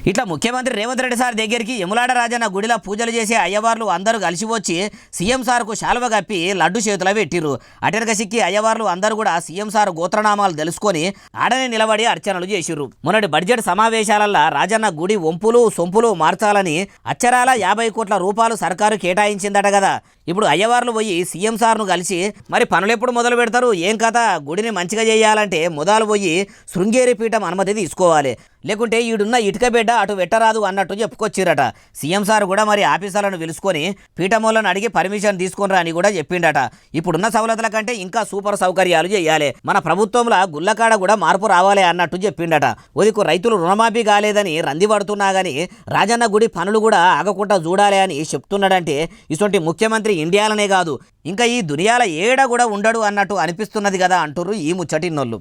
ఇట్లా ముఖ్యమంత్రి రేవంత్ రెడ్డి సార్ దగ్గరికి యములాడ రాజన్న గుడిలో పూజలు చేసే అయ్యవార్లు అందరూ కలిసి వచ్చి సీఎం సార్కు శాలువ కప్పి లడ్డు చేతుల పెట్టిర్రు. అటెనక సిక్కి అయ్యవార్లు అందరూ కూడా సీఎం సార్ గోత్రనామాలు తెలుసుకొని ఆడనే నిలబడి అర్చనలు చేసిర్రు. మొన్నటి బడ్జెట్ సమావేశాలల్లో రాజన్న గుడి వంపులు సొంపులు మార్చాలని అచ్చరాల 50 కోట్ల రూపాయలు సర్కారు కేటాయించిందట కదా. ఇప్పుడు అయ్యవార్లు పోయి సీఎం సార్ను కలిసి మరి పనులు ఎప్పుడు మొదలు పెడతారు, ఏం కథ, గుడిని మంచిగా చేయాలంటే మొదలు పోయి శృంగేరి పీఠం అనుమతి తీసుకోవాలి, లేకుంటే ఈడున్న ఇటుక బిడ్డ అటు పెట్టరాదు అన్నట్టు చెప్పుకొచ్చిరట. సీఎం సార్ కూడా మరి ఆఫీసర్లను పిలుచుకొని పీఠమూలను అడిగి పర్మిషన్ తీసుకునిరా అని కూడా చెప్పిండట. ఇప్పుడున్న సవలతుల కంటే ఇంకా సూపర్ సౌకర్యాలు చేయాలి, మన ప్రభుత్వంలో గుళ్ళకాడ కూడా మార్పు రావాలి అన్నట్టు చెప్పిండట. ఉదికు రైతులు రుణమాఫీ కాలేదని రంది పడుతున్నా గానీ రాజన్న గుడి పనులు కూడా ఆగకుండా చూడాలి అని చెప్తున్నాడంటే ఇటువంటి ముఖ్యమంత్రి ఇండియాలనే కాదు ఇంకా ఈ దునియాల ఏడ కూడా ఉండడు అన్నట్టు అనిపిస్తున్నది కదా అంటుర్రు ఈ ముచ్చటిన్నోళ్ళు.